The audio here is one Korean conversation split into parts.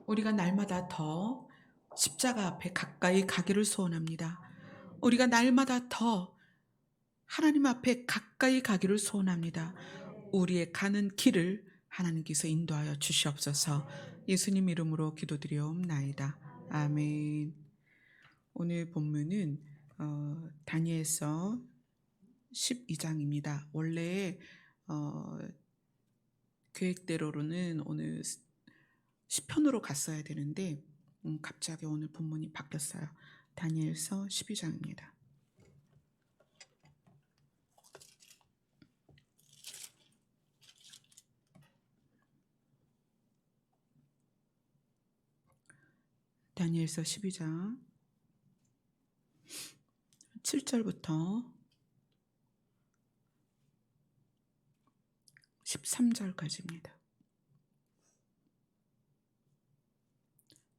우리가 날마다 더 십자가 앞에 가까이 가기를 소원합니다. 우리가 날마다 더 하나님 앞에 가까이 가기를 소원합니다. 우리의 가는 길을 하나님께서 인도하여 주시옵소서. 예수님 이름으로 기도드리옵나이다. 아멘. 오늘 본문은 다니엘서 12장입니다. 원래 어, 계획대로로는 오늘 시편으로 갔어야 되는데 갑자기 오늘 본문이 바뀌었어요. 다니엘서 12장입니다. 다니엘서 12장 7절부터 13절까지입니다.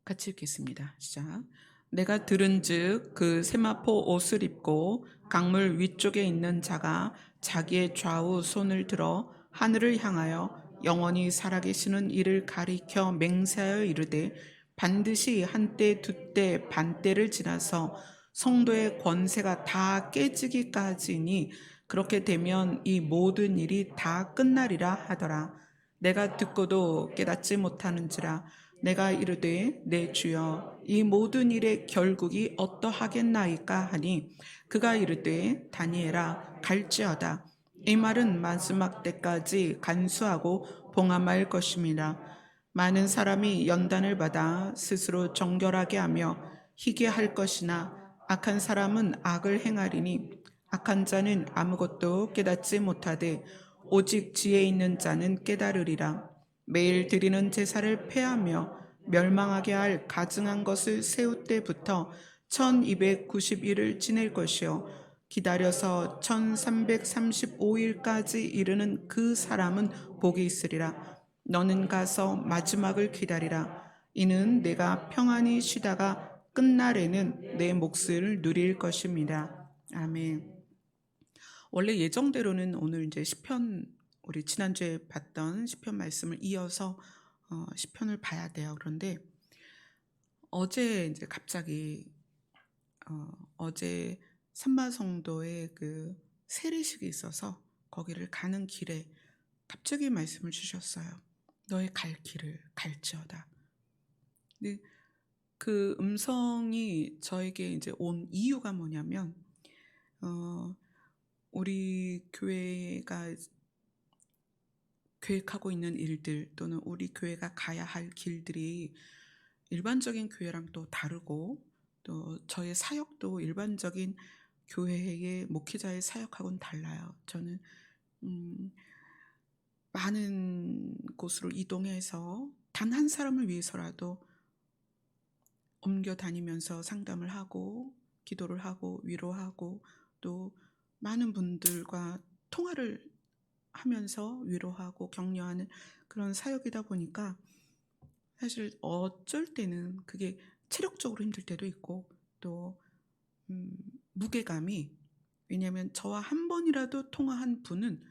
같이 읽겠습니다. 시작. 내가 들은즉 그 세마포 옷을 입고 강물 위쪽에 있는 자가 자기의 좌우 손을 들어 하늘을 향하여 영원히 살아계시는 이를 가리켜 맹세하여 이르되 반드시 한때 두때 반때를 지나서 성도의 권세가 다 깨지기까지니 그렇게 되면 이 모든 일이 다 끝나리라 하더라. 내가 듣고도 깨닫지 못하는지라. 내가 이르되 내 주여 이 모든 일의 결국이 어떠하겠나이까 하니 그가 이르되 다니엘아 갈지어다. 이 말은 마지막 때까지 간수하고 봉함할 것임이라. 많은 사람이 연단을 받아 스스로 정결하게 하며 희게 할 것이나 악한 사람은 악을 행하리니 악한 자는 아무것도 깨닫지 못하되 오직 지혜 있는 자는 깨달으리라. 매일 드리는 제사를 폐하며 멸망하게 할 가증한 것을 세울 때부터 1290일을 지낼 것이요 기다려서 1335일까지 이르는 그 사람은 복이 있으리라. 너는 가서 마지막을 기다리라. 이는 내가 평안히 쉬다가 끝날에는 내 몫을 누릴 것입니다. 아멘. 원래 예정대로는 오늘 이제 시편 우리 지난주에 봤던 시편 말씀을 이어서 시편을 봐야 돼요. 그런데 어제 이제 갑자기 어제 삼마성도에 그 세례식이 있어서 거기를 가는 길에 갑자기 말씀을 주셨어요. 너의 갈 길을 갈지어다. 근데 그 음성이 저에게 이제 온 이유가 뭐냐면 어, 우리 교회가 계획하고 있는 일들 또는 우리 교회가 가야 할 길들이 일반적인 교회랑 또 다르고 또 저의 사역도 일반적인 교회의 목회자의 사역하고는 달라요. 저는 음, 많은 곳으로 이동해서 단 한 사람을 위해서라도 옮겨 다니면서 상담을 하고 기도를 하고 위로하고 또 많은 분들과 통화를 하면서 위로하고 격려하는 그런 사역이다 보니까 사실 어쩔 때는 그게 체력적으로 힘들 때도 있고 또 음, 무게감이 왜냐하면 저와 한 번이라도 통화한 분은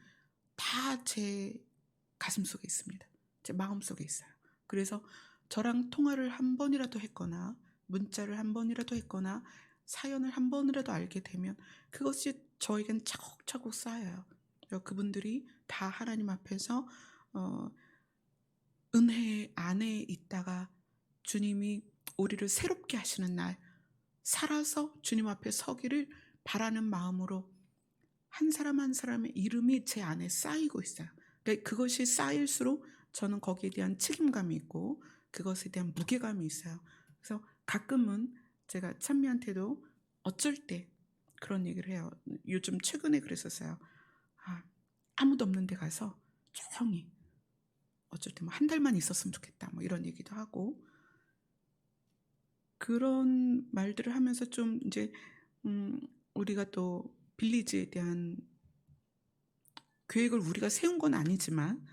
다 제 가슴 속에 있습니다. 제 마음 속에 있어요. 그래서 저랑 통화를 한 번이라도 했거나 문자를 한 번이라도 했거나 사연을 한 번이라도 알게 되면 그것이 저에겐 차곡차곡 쌓여요. 그분들이 다 하나님 앞에서 어, 은혜 안에 있다가 주님이 우리를 새롭게 하시는 날 살아서 주님 앞에 서기를 바라는 마음으로 한 사람 한 사람의 이름이 제 안에 쌓이고 있어요. 그러니까 그것이 쌓일수록 저는 거기에 대한 책임감이 있고 그것에 대한 무게감이 있어요. 그래서 가끔은 제가 찬미한테도 어쩔 때 그런 얘기를 해요. 요즘 최근에 그랬었어요. 아, 아무도 없는 데 가서 조용히 어쩔 때 뭐 한 달만 있었으면 좋겠다 뭐 이런 얘기도 하고 그런 말들을 하면서 좀 이제 음, 우리가 또 빌리지에 대한 계획을 우리가 세운 건 아니지만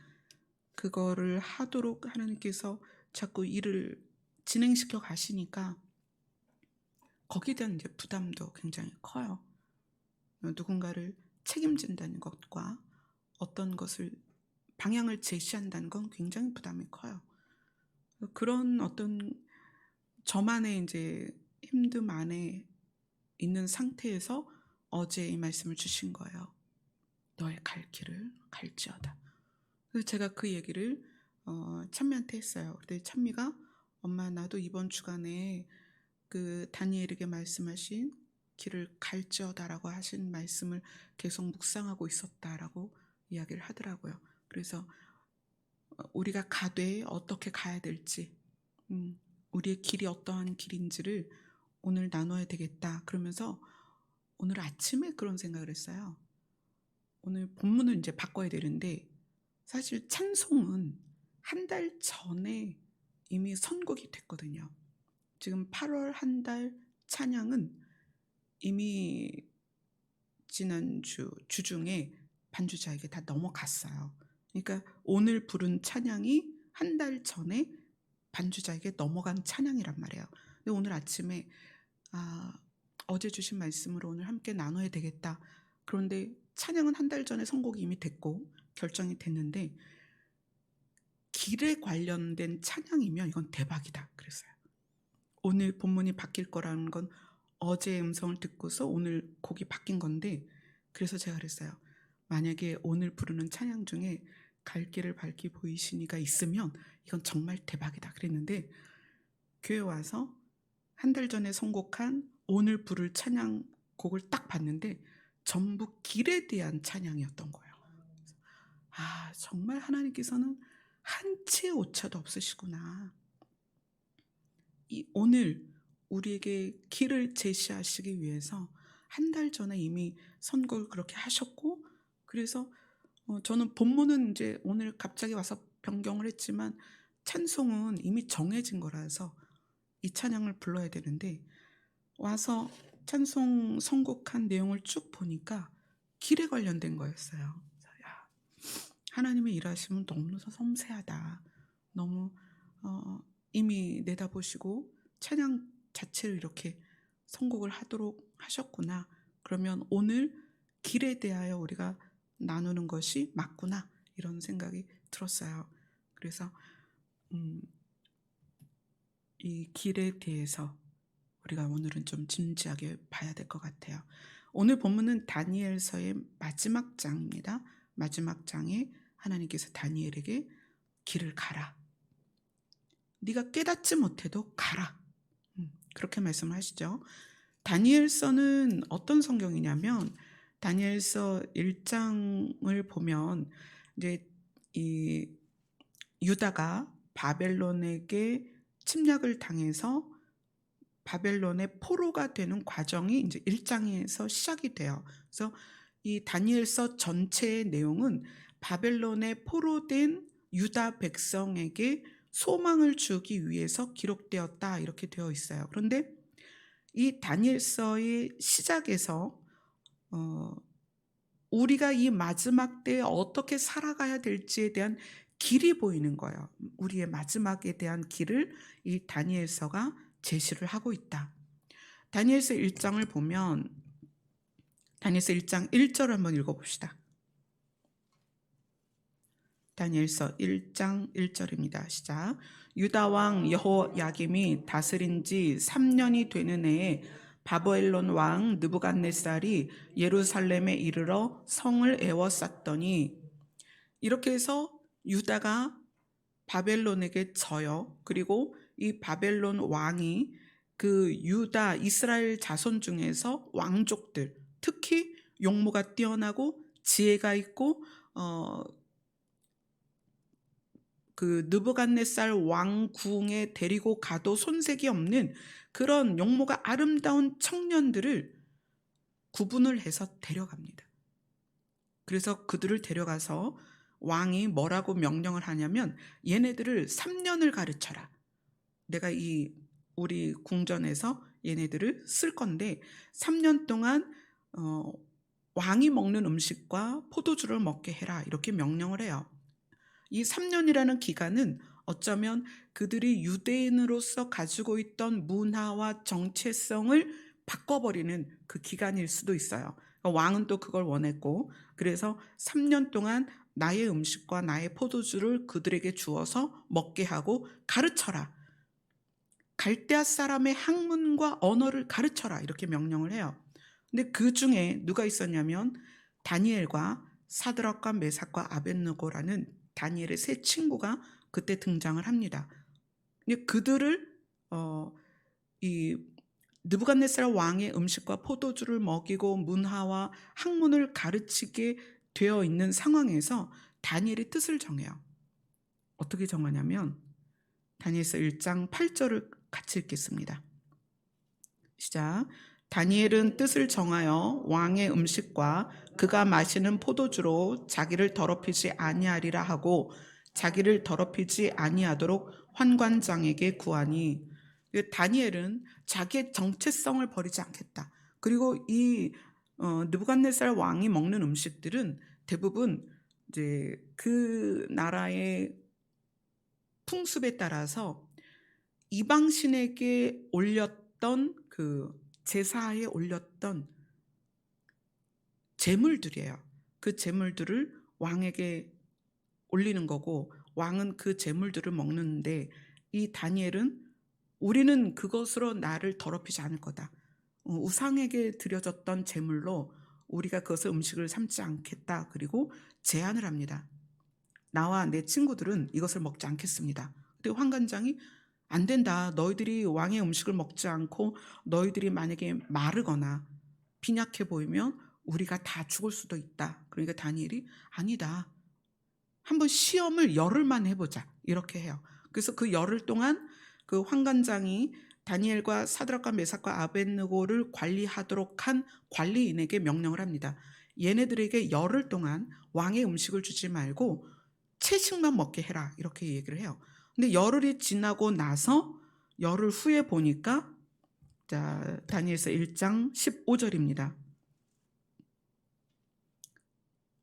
그거를 하도록 하나님께서 자꾸 일을 진행시켜 가시니까 거기에 대한 이제 부담도 굉장히 커요. 누군가를 책임진다는 것과 어떤 것을 방향을 제시한다는 건 굉장히 부담이 커요. 그런 어떤 저만의 이제 힘듦 안에 있는 상태에서 어제 이 말씀을 주신 거예요. 너의 갈 길을 갈지어다. 그래서 제가 그 얘기를 찬미한테 했어요. 그때 찬미가 엄마 나도 이번 주간에 그 다니엘에게 말씀하신 길을 갈지어다라고 하신 말씀을 계속 묵상하고 있었다라고 이야기를 하더라고요. 그래서 우리가 가되 어떻게 가야 될지, 우리의 길이 어떠한 길인지를 오늘 나눠야 되겠다. 그러면서 오늘 아침에 그런 생각을 했어요. 오늘 본문을 이제 바꿔야 되는데 사실 찬송은 한 달 전에 이미 선곡이 됐거든요. 지금 8월 한 달 찬양은 이미 지난주 주중에 반주자에게 다 넘어갔어요. 그러니까 오늘 부른 찬양이 한 달 전에 반주자에게 넘어간 찬양이란 말이에요. 근데 오늘 아침에 어제 주신 말씀으로 오늘 함께 나눠야 되겠다. 그런데 찬양은 한 달 전에 선곡이 이미 됐고 결정이 됐는데 길에 관련된 찬양이면 이건 대박이다 그랬어요. 오늘 본문이 바뀔 거라는 건 어제의 음성을 듣고서 오늘 곡이 바뀐 건데, 그래서 제가 그랬어요. 만약에 오늘 부르는 찬양 중에 갈 길을 밝히 보이시니가 있으면 이건 정말 대박이다 그랬는데, 교회 와서 한 달 전에 선곡한 오늘 부를 찬양 곡을 딱 봤는데 전부 길에 대한 찬양이었던 거예요. 정말 하나님께서는 한 치의 오차도 없으시구나. 오늘 우리에게 길을 제시하시기 위해서 한 달 전에 이미 선곡을 그렇게 하셨고, 그래서 저는 본문은 이제 오늘 갑자기 와서 변경을 했지만 찬송은 이미 정해진 거라서 이 찬양을 불러야 되는데, 와서 찬송 선곡한 내용을 쭉 보니까 길에 관련된 거였어요. 야, 하나님의 일하심은 너무 섬세하다. 너무 이미 내다보시고 찬양 자체를 이렇게 선곡을 하도록 하셨구나. 그러면 오늘 길에 대하여 우리가 나누는 것이 맞구나. 이런 생각이 들었어요. 그래서 이 길에 대해서 우리가 오늘은 좀 진지하게 봐야 될 것 같아요. 오늘 본문은 다니엘서의 마지막 장입니다. 마지막 장에 하나님께서 다니엘에게 길을 가라. 네가 깨닫지 못해도 가라. 그렇게 말씀을 하시죠. 다니엘서는 어떤 성경이냐면 다니엘서 1장을 보면 이제 이 유다가 바벨론에게 침략을 당해서 바벨론의 포로가 되는 과정이 이제 1장에서 시작이 돼요. 그래서 이 다니엘서 전체의 내용은 바벨론의 포로된 유다 백성에게 소망을 주기 위해서 기록되었다 이렇게 되어 있어요. 그런데 이 다니엘서의 시작에서 우리가 이 마지막 때에 어떻게 살아가야 될지에 대한 길이 보이는 거예요. 우리의 마지막에 대한 길을 이 다니엘서가 제시를 하고 있다. 다니엘서 1장을 보면 다니엘서 1장 1절 한번 읽어봅시다. 다니엘서 1장 1절입니다. 시작. 유다 왕 여호야김이 다스린 지 3년이 되는 해에 바벨론 왕 느부갓네살이 예루살렘에 이르러 성을 에워쌌더니, 이렇게 해서 유다가 바벨론에게 져요. 그리고 이 바벨론 왕이 그 유다 이스라엘 자손 중에서 왕족들, 특히 용모가 뛰어나고 지혜가 있고 그 느부갓네살 왕궁에 데리고 가도 손색이 없는 그런 용모가 아름다운 청년들을 구분을 해서 데려갑니다. 그래서 그들을 데려가서 왕이 뭐라고 명령을 하냐면 얘네들을 3년을 가르쳐라. 내가 우리 궁전에서 얘네들을 쓸 건데 3년 동안 왕이 먹는 음식과 포도주를 먹게 해라. 이렇게 명령을 해요. 이 3년이라는 기간은 어쩌면 그들이 유대인으로서 가지고 있던 문화와 정체성을 바꿔버리는 그 기간일 수도 있어요. 왕은 또 그걸 원했고, 그래서 3년 동안 나의 음식과 나의 포도주를 그들에게 주어서 먹게 하고 가르쳐라. 갈대아 사람의 학문과 언어를 가르쳐라. 이렇게 명령을 해요. 근데 그 중에 누가 있었냐면 다니엘과 사드락과 메삭과 아벳느고라는 다니엘의 세 친구가 그때 등장을 합니다. 근데 그들을 이 느부갓네살 왕의 음식과 포도주를 먹이고 문화와 학문을 가르치게 되어 있는 상황에서 다니엘이 뜻을 정해요. 어떻게 정하냐면 다니엘서 1장 8절을 같이 읽겠습니다. 시작. 다니엘은 뜻을 정하여 왕의 음식과 그가 마시는 포도주로 자기를 더럽히지 아니하리라 하고 자기를 더럽히지 아니하도록 환관장에게 구하니, 다니엘은 자기의 정체성을 버리지 않겠다. 그리고 이 느부갓네살 왕이 먹는 음식들은 대부분 이제 그 나라의 풍습에 따라서 이방신에게 올렸던 그 제사에 올렸던 제물들이에요. 그 제물들을 왕에게 올리는 거고 왕은 그 제물들을 먹는데, 이 다니엘은 우리는 그것으로 나를 더럽히지 않을 거다. 우상에게 드려졌던 제물로 우리가 그것을 음식을 삼지 않겠다. 그리고 제안을 합니다. 나와 내 친구들은 이것을 먹지 않겠습니다. 근데 환관장이 안 된다. 너희들이 왕의 음식을 먹지 않고 너희들이 만약에 마르거나 빈약해 보이면 우리가 다 죽을 수도 있다. 그러니까 다니엘이 아니다. 한번 시험을 열흘만 해보자. 이렇게 해요. 그래서 그 열흘 동안 그 환관장이 다니엘과 사드락과 메삭과 아벳느고를 관리하도록 한 관리인에게 명령을 합니다. 얘네들에게 열흘 동안 왕의 음식을 주지 말고 채식만 먹게 해라. 이렇게 얘기를 해요. 근데 열흘이 지나고 나서 열흘 후에 보니까 다니엘서 1장 15절입니다.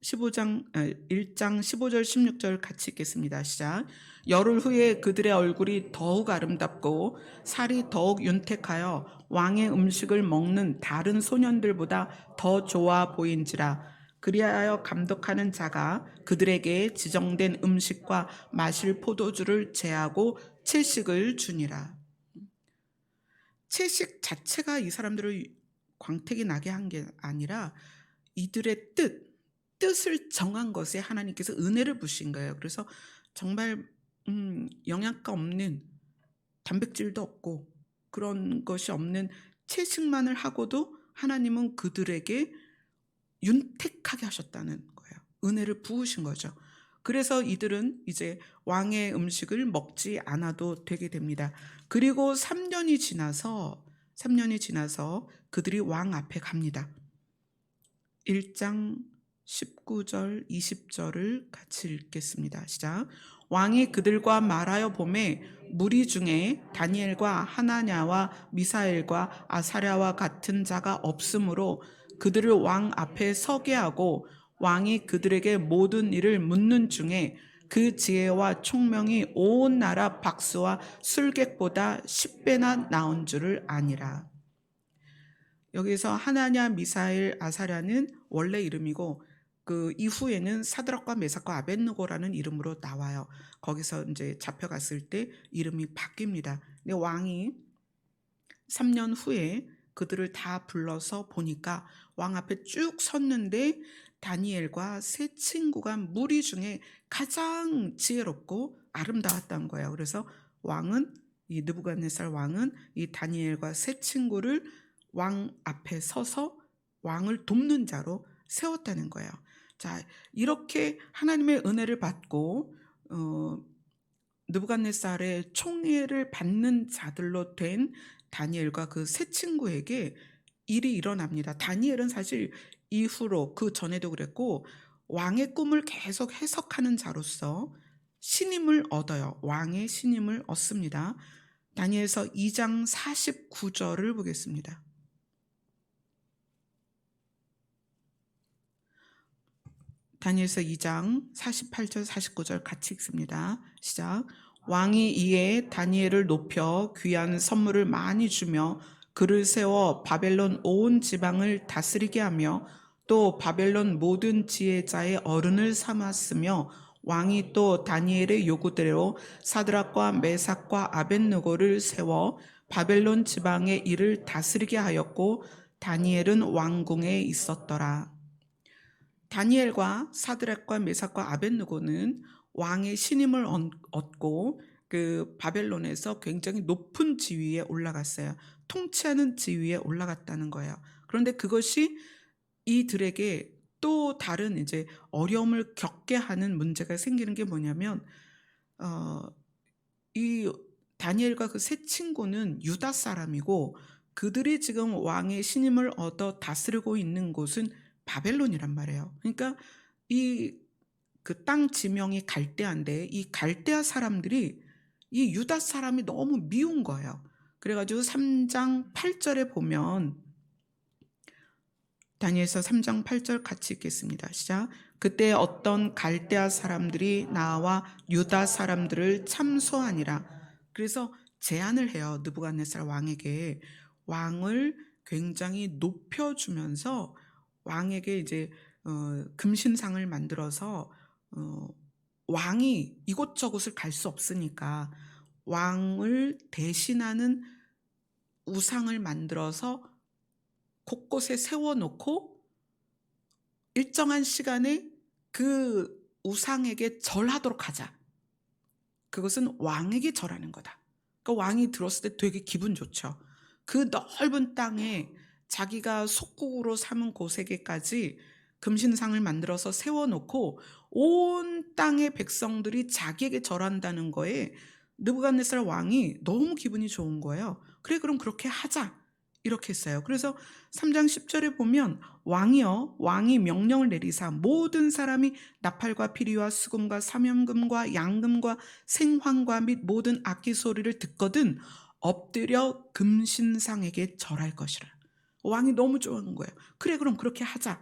1장 15절 16절 같이 읽겠습니다. 시작. 열흘 후에 그들의 얼굴이 더욱 아름답고 살이 더욱 윤택하여 왕의 음식을 먹는 다른 소년들보다 더 좋아 보인지라. 그리하여 감독하는 자가 그들에게 지정된 음식과 마실 포도주를 제하고 채식을 주니라. 채식 자체가 이 사람들을 광택이 나게 한 게 아니라 이들의 뜻을 정한 것에 하나님께서 은혜를 부으신 거예요. 그래서 정말 영양가 없는, 단백질도 없고 그런 것이 없는 채식만을 하고도 하나님은 그들에게 윤택하게 하셨다는 거예요. 은혜를 부으신 거죠. 그래서 이들은 이제 왕의 음식을 먹지 않아도 되게 됩니다. 그리고 3년이 지나서 그들이 왕 앞에 갑니다. 1장 19절 20절을 같이 읽겠습니다. 시작. 왕이 그들과 말하여 보매 무리 중에 다니엘과 하나냐와 미사엘과 아사랴와 같은 자가 없으므로 그들을 왕 앞에 서게 하고 왕이 그들에게 모든 일을 묻는 중에 그 지혜와 총명이 온 나라 박수와 술객보다 10배나 나온 줄을 아니라. 여기서 하나냐, 미사엘, 아사랴는 원래 이름이고 그 이후에는 사드락과 메삭과 아벳느고라는 이름으로 나와요. 거기서 이제 잡혀갔을 때 이름이 바뀝니다. 근데 왕이 3년 후에 그들을 다 불러서 보니까 왕 앞에 쭉 섰는데 다니엘과 세 친구가 무리 중에 가장 지혜롭고 아름다웠던 거예요. 그래서 이 느부갓네살 왕은 이 다니엘과 세 친구를 왕 앞에 서서 왕을 돕는 자로 세웠다는 거예요. 자, 이렇게 하나님의 은혜를 받고 느부갓네살의 총애를 받는 자들로 된 다니엘과 그 세 친구에게 일이 일어납니다. 다니엘은 사실 이후로 그 전에도 그랬고 왕의 꿈을 계속 해석하는 자로서 신임을 얻어요. 왕의 신임을 얻습니다. 다니엘서 2장 49절을 보겠습니다. 다니엘서 2장 48절 49절 같이 읽습니다. 시작. 왕이 이에 다니엘을 높여 귀한 선물을 많이 주며 그를 세워 바벨론 온 지방을 다스리게 하며 또 바벨론 모든 지혜자의 어른을 삼았으며 왕이 또 다니엘의 요구대로 사드락과 메삭과 아벳느고를 세워 바벨론 지방의 일을 다스리게 하였고 다니엘은 왕궁에 있었더라. 다니엘과 사드락과 메삭과 아벳느고는 왕의 신임을 얻고 그 바벨론에서 굉장히 높은 지위에 올라갔어요. 통치하는 지위에 올라갔다는 거예요. 그런데 그것이 이들에게 또 다른 이제 어려움을 겪게 하는 문제가 생기는 게 뭐냐면 어, 이 다니엘과 그 세 친구는 유다 사람이고 그들이 지금 왕의 신임을 얻어 다스리고 있는 곳은 바벨론이란 말이에요. 그러니까 이 그 땅 지명이 갈대아인데 이 갈대아 사람들이 이 유다 사람이 너무 미운 거예요. 그래가지고 3장 8절에 보면 다니엘서 3장 8절 같이 읽겠습니다. 시작. 그때 어떤 갈대아 사람들이 나와 유다 사람들을 참소하니라. 그래서 제안을 해요. 느부갓네살 왕에게 왕을 굉장히 높여주면서 왕에게 이제 금신상을 만들어서 왕이 이곳저곳을 갈 수 없으니까 왕을 대신하는 우상을 만들어서 곳곳에 세워놓고 일정한 시간에 그 우상에게 절하도록 하자. 그것은 왕에게 절하는 거다. 그러니까 왕이 들었을 때 되게 기분 좋죠. 그 넓은 땅에 자기가 속국으로 삼은 곳에게까지 금신상을 만들어서 세워놓고 온 땅의 백성들이 자기에게 절한다는 거에 느부갓네살 왕이 너무 기분이 좋은 거예요. 그래, 그럼 그렇게 하자. 이렇게 했어요. 그래서 3장 10절에 보면 왕이 명령을 내리사 모든 사람이 나팔과 피리와 수금과 사면금과 양금과 생황과 및 모든 악기 소리를 듣거든 엎드려 금신상에게 절할 것이라. 왕이 너무 좋아하는 거예요. 그래, 그럼 그렇게 하자.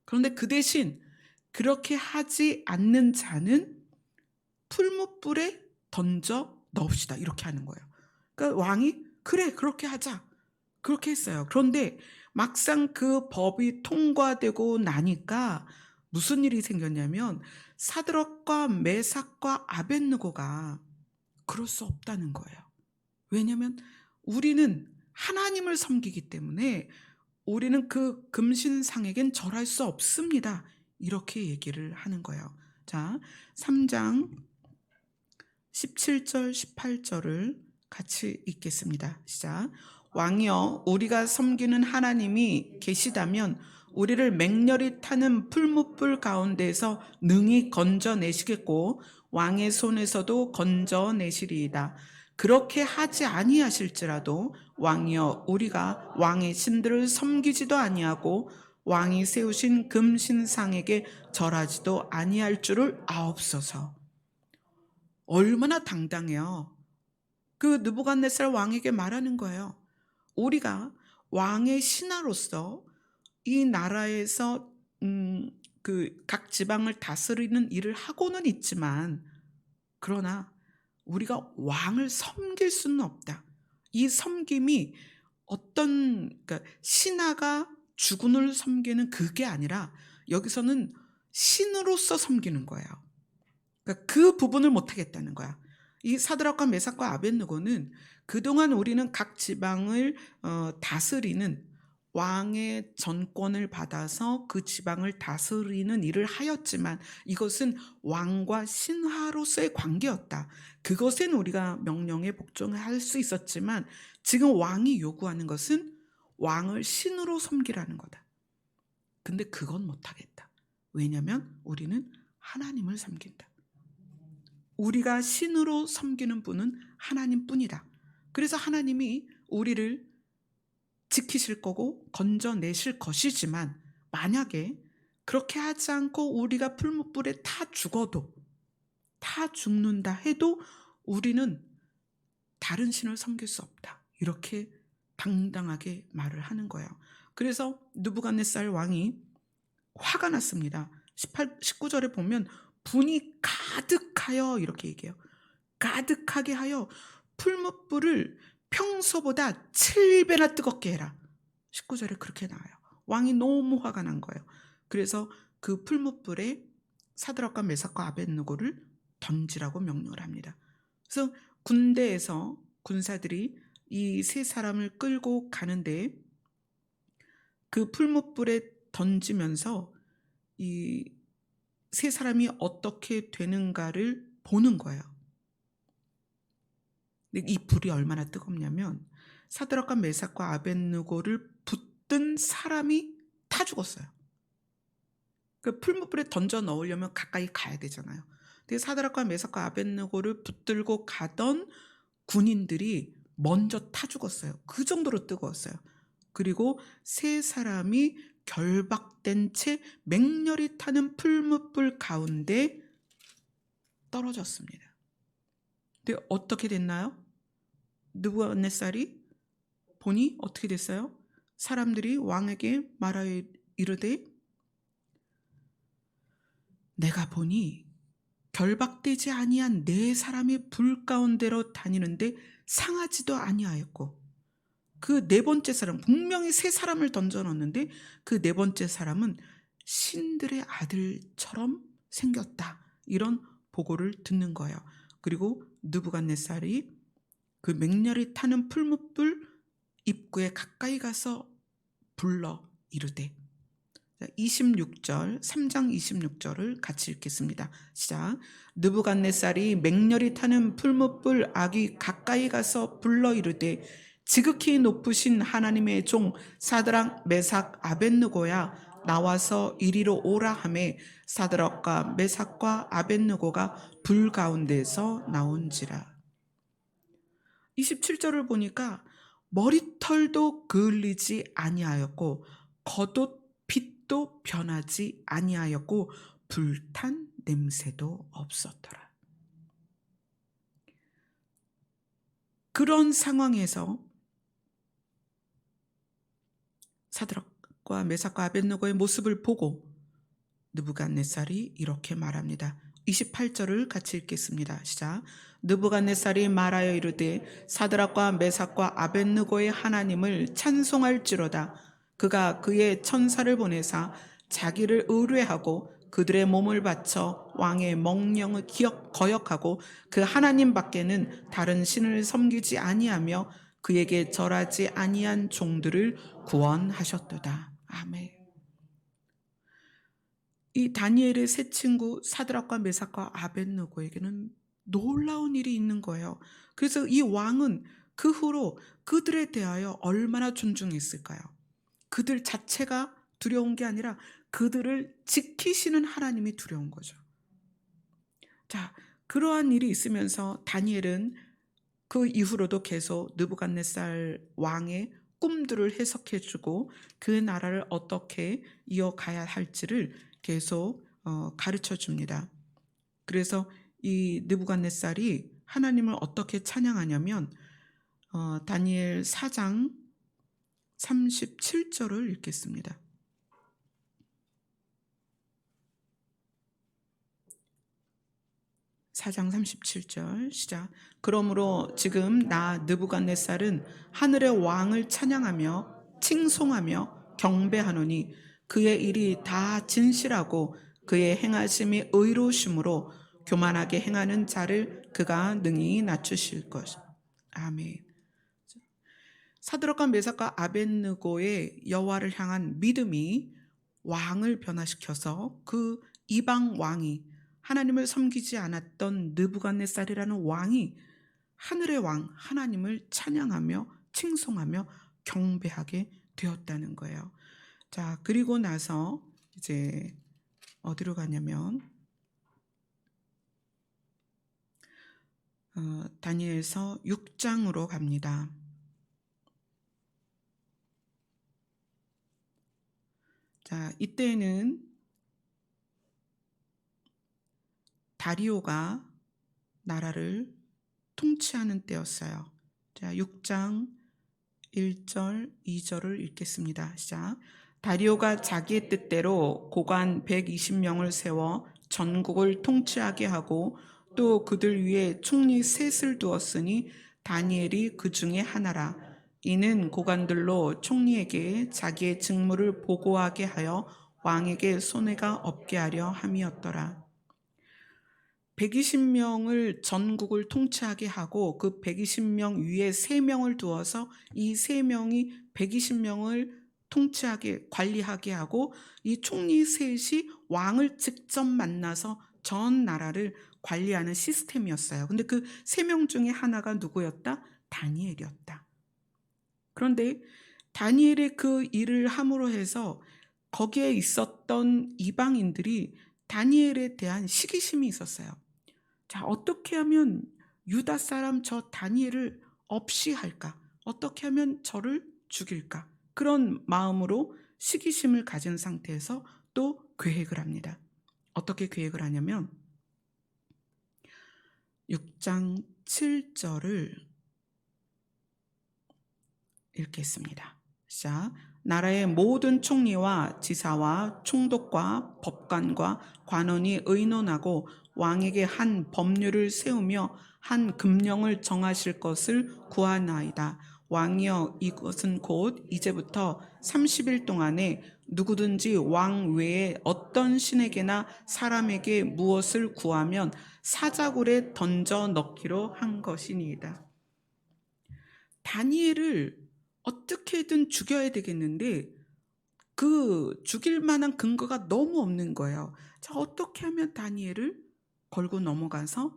그런데 그 대신 그렇게 하지 않는 자는 풀무불에 던져 넣읍시다. 이렇게 하는 거예요. 그러니까 왕이 그래, 그렇게 하자. 그렇게 했어요. 그런데 막상 그 법이 통과되고 나니까 무슨 일이 생겼냐면 사드락과 메삭과 아벳느고가 그럴 수 없다는 거예요. 왜냐하면 우리는 하나님을 섬기기 때문에 우리는 그 금신상에겐 절할 수 없습니다. 이렇게 얘기를 하는 거예요. 자, 3장 17절 18절을 같이 읽겠습니다. 시작. 왕이여, 우리가 섬기는 하나님이 계시다면 우리를 맹렬히 타는 풀무불 가운데서 능히 건져내시겠고 왕의 손에서도 건져내시리이다. 그렇게 하지 아니하실지라도 왕이여, 우리가 왕의 신들을 섬기지도 아니하고 왕이 세우신 금신상에게 절하지도 아니할 줄을 아옵소서. 얼마나 당당해요. 그 느부갓네살 왕에게 말하는 거예요. 우리가 왕의 신하로서 이 나라에서 그 각 지방을 다스리는 일을 하고는 있지만 그러나 우리가 왕을 섬길 수는 없다. 이 섬김이 어떤 그러니까 신하가 주군을 섬기는 그게 아니라 여기서는 신으로서 섬기는 거예요. 그러니까 그 부분을 못하겠다는 거야. 이 사드락과 메삭과 아벳느고는 그동안 우리는 각 지방을 다스리는 왕의 전권을 받아서 그 지방을 다스리는 일을 하였지만 이것은 왕과 신하로서의 관계였다. 그것엔 우리가 명령에 복종할 수 있었지만 지금 왕이 요구하는 것은 왕을 신으로 섬기라는 거다. 근데 그건 못하겠다. 왜냐하면 우리는 하나님을 섬긴다. 우리가 신으로 섬기는 분은 하나님뿐이다. 그래서 하나님이 우리를 지키실 거고 건져내실 것이지만 만약에 그렇게 하지 않고 우리가 풀무불에 타 죽어도 타 죽는다 해도 우리는 다른 신을 섬길 수 없다. 이렇게 당당하게 말을 하는 거예요. 그래서 느부갓네살 왕이 화가 났습니다. 19절에 보면 분이 가득하여 이렇게 얘기해요. 가득하게 하여 풀무불을 평소보다 7배나 뜨겁게 해라. 19절에 그렇게 나와요. 왕이 너무 화가 난 거예요. 그래서 그 풀무불에 사드락과 메삭과 아벳느고를 던지라고 명령을 합니다. 그래서 군대에서 군사들이 이 세 사람을 끌고 가는데 그 풀무불에 던지면서 이 세 사람이 어떻게 되는가를 보는 거예요. 근데 이 불이 얼마나 뜨겁냐면 사드락과 메삭과 아벳느고를 붙든 사람이 다 죽었어요. 그 풀무불에 던져 넣으려면 가까이 가야 되잖아요. 근데 사드락과 메삭과 아벳느고를 붙들고 가던 군인들이 먼저 타 죽었어요. 그 정도로 뜨거웠어요. 그리고 세 사람이 결박된 채 맹렬히 타는 풀무불 가운데 떨어졌습니다. 근데 어떻게 됐나요? 느부갓네살이 보니 어떻게 됐어요? 사람들이 왕에게 말하여 이르되 내가 보니 결박되지 아니한 네 사람이 불 가운데로 다니는데 상하지도 아니하였고 그 네 번째 사람, 분명히 세 사람을 던져놓는데 그 네 번째 사람은 신들의 아들처럼 생겼다. 이런 보고를 듣는 거예요. 그리고 느부갓네살이 그 맹렬히 타는 풀무불 입구에 가까이 가서 불러 이르되 26절, 3장 26절을 같이 읽겠습니다. 시작. 느부갓네살이 맹렬히 타는 풀무불 아귀 가까이 가서 불러 이르되 지극히 높으신 하나님의 종 사드락 메삭 아벳느고야 나와서 이리로 오라 하매 사드락과 메삭과 아벳느고가 불 가운데서 나온지라. 27절을 보니까 머리털도 그을리지 아니하였고 겉옷 빛도 변하지 아니하였고 불탄 냄새도 없었더라. 그런 상황에서 사드락과 메삭과 아벳느고의 모습을 보고 느부갓네살이 이렇게 말합니다. 28절을 같이 읽겠습니다. 시작. 느부갓네살이 말하여 이르되 사드락과 메삭과 아벳느고의 하나님을 찬송할지로다. 그가 그의 천사를 보내사 자기를 의뢰하고 그들의 몸을 바쳐 왕의 멍령을 거역하고 그 하나님 밖에는 다른 신을 섬기지 아니하며 그에게 절하지 아니한 종들을 구원하셨도다. 아멘. 이 다니엘의 세 친구 사드락과 메삭과 아벳느고에게는 놀라운 일이 있는 거예요. 그래서 이 왕은 그 후로 그들에 대하여 얼마나 존중했을까요? 그들 자체가 두려운 게 아니라 그들을 지키시는 하나님이 두려운 거죠. 자, 그러한 일이 있으면서 다니엘은 그 이후로도 계속 느부갓네살 왕의 꿈들을 해석해주고 그 나라를 어떻게 이어가야 할지를 계속 가르쳐 줍니다. 그래서 이 느부갓네살이 하나님을 어떻게 찬양하냐면 다니엘 4장 37절을 읽겠습니다. 4장 37절 시작. 그러므로 지금 나 느부갓네살은 하늘의 왕을 찬양하며 칭송하며 경배하노니 그의 일이 다 진실하고 그의 행하심이 의로우심으로 교만하게 행하는 자를 그가 능히 낮추실 것. 아멘. 사드락과 메삭과 아벳느고의 여호와를 향한 믿음이 왕을 변화시켜서 그 이방 왕이 하나님을 섬기지 않았던 느부갓네살이라는 왕이 하늘의 왕 하나님을 찬양하며 칭송하며 경배하게 되었다는 거예요. 자, 그리고 나서 이제 어디로 가냐면 다니엘서 6장으로 갑니다. 자, 이때는 다리오가 나라를 통치하는 때였어요. 자, 6장 1절, 2절을 읽겠습니다. 시작. 다리오가 자기의 뜻대로 고관 120명을 세워 전국을 통치하게 하고 또 그들 위에 총리 셋을 두었으니 다니엘이 그 중에 하나라. 이는 고관들로 총리에게 자기의 직무를 보고하게 하여 왕에게 손해가 없게 하려 함이었더라. 120명을 전국을 통치하게 하고 그 120명 위에 3명을 두어서 이 3명이 120명을 통치하게 관리하게 하고 이 총리 셋이 왕을 직접 만나서 전 나라를 관리하는 시스템이었어요. 근데 그 3명 중에 하나가 누구였다? 다니엘이었다. 그런데 다니엘의 그 일을 함으로 해서 거기에 있었던 이방인들이 다니엘에 대한 시기심이 있었어요. 자, 어떻게 하면 유다 사람 저 다니엘을 없이 할까? 어떻게 하면 저를 죽일까? 그런 마음으로 시기심을 가진 상태에서 또 계획을 합니다. 어떻게 계획을 하냐면 6장 7절을 읽겠습니다. 자, 나라의 모든 총리와 지사와 총독과 법관과 관원이 의논하고 왕에게 한 법률을 세우며 한 금령을 정하실 것을 구하나이다. 왕이여, 이것은 곧 이제부터 30일 동안에 누구든지 왕 외에 어떤 신에게나 사람에게 무엇을 구하면 사자굴에 던져 넣기로 한 것이니이다. 다니엘을 어떻게든 죽여야 되겠는데 그 죽일 만한 근거가 너무 없는 거예요. 자, 어떻게 하면 다니엘을 걸고 넘어가서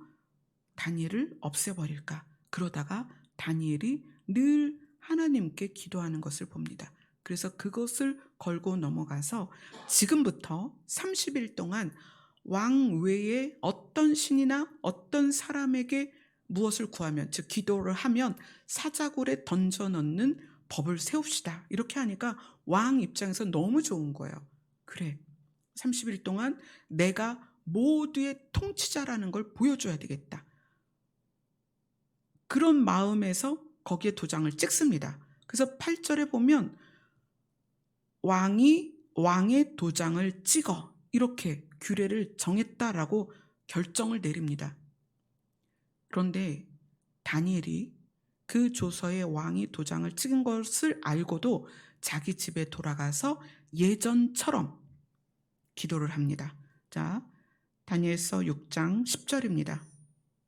다니엘을 없애버릴까? 그러다가 다니엘이 늘 하나님께 기도하는 것을 봅니다. 그래서 그것을 걸고 넘어가서 지금부터 30일 동안 왕 외에 어떤 신이나 어떤 사람에게 무엇을 구하면, 즉 기도를 하면 사자굴에 던져 넣는 법을 세웁시다. 이렇게 하니까 왕 입장에서 너무 좋은 거예요. 그래, 30일 동안 내가 모두의 통치자라는 걸 보여줘야 되겠다. 그런 마음에서 거기에 도장을 찍습니다. 그래서 8절에 보면 왕의 도장을 찍어, 이렇게 규례를 정했다라고 결정을 내립니다. 그런데 다니엘이 그 조서에 왕이 도장을 찍은 것을 알고도 자기 집에 돌아가서 예전처럼 기도를 합니다. 자, 다니엘서 6장 10절입니다.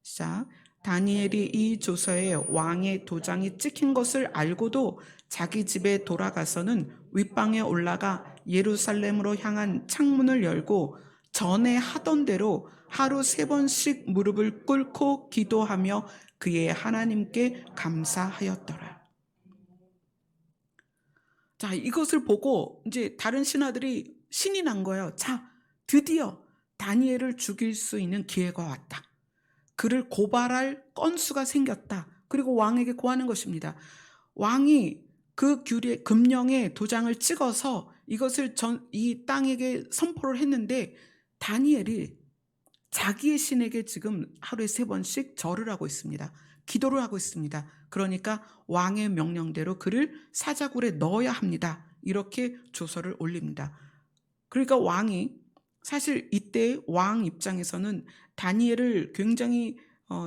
자, 다니엘이 이 조서에 왕의 도장이 찍힌 것을 알고도 자기 집에 돌아가서는 윗방에 올라가 예루살렘으로 향한 창문을 열고 전에 하던 대로 하루 3번씩 무릎을 꿇고 기도하며 그의 하나님께 감사하였더라. 자, 이것을 보고 이제 다른 신하들이 신이 난 거예요. 자, 드디어 다니엘을 죽일 수 있는 기회가 왔다. 그를 고발할 건수가 생겼다. 그리고 왕에게 고하는 것입니다. 왕이 그 규례 금령에 도장을 찍어서 이것을 이 땅에게 선포를 했는데 다니엘이 자기의 신에게 지금 하루에 3번씩 절을 하고 있습니다. 기도를 하고 있습니다. 그러니까 왕의 명령대로 그를 사자굴에 넣어야 합니다. 이렇게 조서를 올립니다. 그러니까 왕이, 사실 이때 왕 입장에서는 다니엘을 굉장히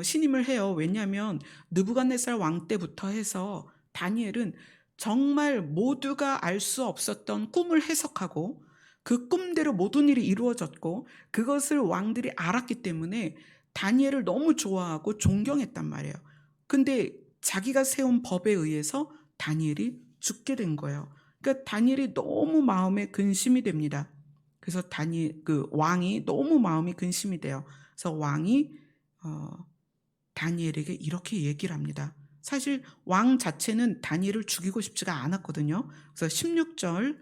신임을 해요. 왜냐하면 느부갓네살 왕 때부터 해서 다니엘은 정말 모두가 알 수 없었던 꿈을 해석하고 그 꿈대로 모든 일이 이루어졌고 그것을 왕들이 알았기 때문에 다니엘을 너무 좋아하고 존경했단 말이에요. 근데 자기가 세운 법에 의해서 다니엘이 죽게 된 거예요. 그러니까 다니엘이 너무 마음에 근심이 됩니다. 그래서 왕이 너무 마음이 근심이 돼요. 그래서 왕이 다니엘에게 이렇게 얘기를 합니다. 사실 왕 자체는 다니엘을 죽이고 싶지가 않았거든요. 그래서 16절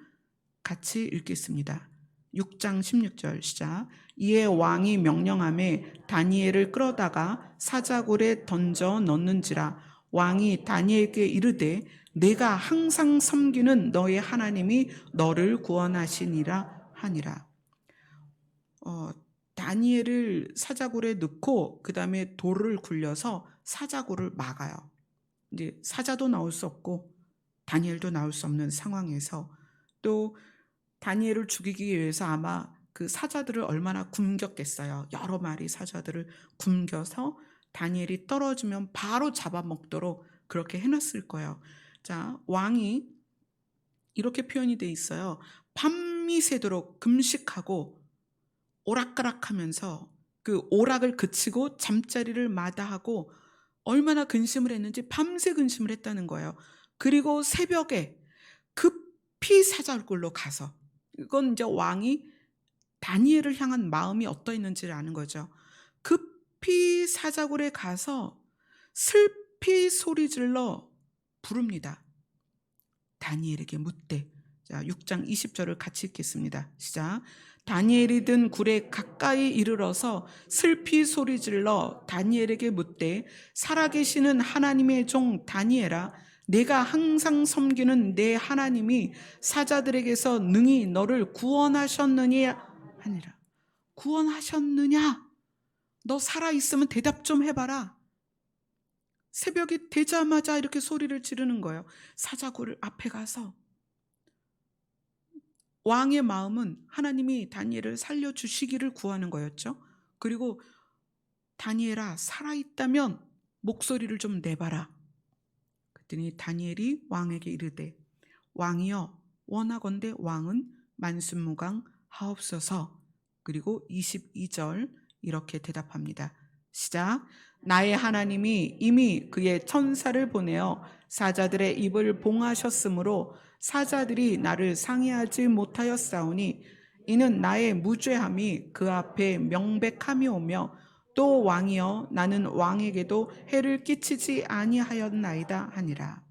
같이 읽겠습니다. 6장 16절 시작. 이에 왕이 명령하매 다니엘을 끌어다가 사자굴에 던져 넣는지라. 왕이 다니엘에게 이르되 내가 항상 섬기는 너의 하나님이 너를 구원하시니라 하니라. 다니엘을 사자굴에 넣고 그 다음에 돌을 굴려서 사자굴을 막아요. 이제 사자도 나올 수 없고 다니엘도 나올 수 없는 상황에서 또 다니엘을 죽이기 위해서 아마 그 사자들을 얼마나 굶겼겠어요. 여러 마리 사자들을 굶겨서 다니엘이 떨어지면 바로 잡아먹도록 그렇게 해놨을 거예요. 자, 왕이 이렇게 표현이 돼 있어요. 밤이 새도록 금식하고 오락가락하면서 그 오락을 그치고 잠자리를 마다하고 얼마나 근심을 했는지 밤새 근심을 했다는 거예요. 그리고 새벽에 급히 사자굴로 가서, 이건 이제 왕이 다니엘을 향한 마음이 어떠했는지를 아는 거죠. 급히 사자굴에 가서 슬피 소리질러 부릅니다. 다니엘에게 묻되. 자, 6장 20절을 같이 읽겠습니다. 시작. 다니엘이 든 굴에 가까이 이르러서 슬피 소리질러 다니엘에게 묻되, 살아계시는 하나님의 종 다니엘아, 내가 항상 섬기는 내 하나님이 사자들에게서 능히 너를 구원하셨느냐 하니라. 구원하셨느냐? 너 살아있으면 대답 좀 해봐라. 새벽이 되자마자 이렇게 소리를 지르는 거예요. 사자굴 앞에 가서. 왕의 마음은 하나님이 다니엘을 살려주시기를 구하는 거였죠. 그리고 다니엘아, 살아있다면 목소리를 좀 내봐라. 그랬더니 다니엘이 왕에게 이르되, 왕이여, 원하건대 왕은 만순무강 하옵소서. 그리고 22절 이렇게 대답합니다. 시작. 나의 하나님이 이미 그의 천사를 보내어 사자들의 입을 봉하셨으므로 사자들이 나를 상해하지 못하였사오니, 이는 나의 무죄함이 그 앞에 명백함이오며, 또 왕이여, 나는 왕에게도 해를 끼치지 아니하였나이다 하니라.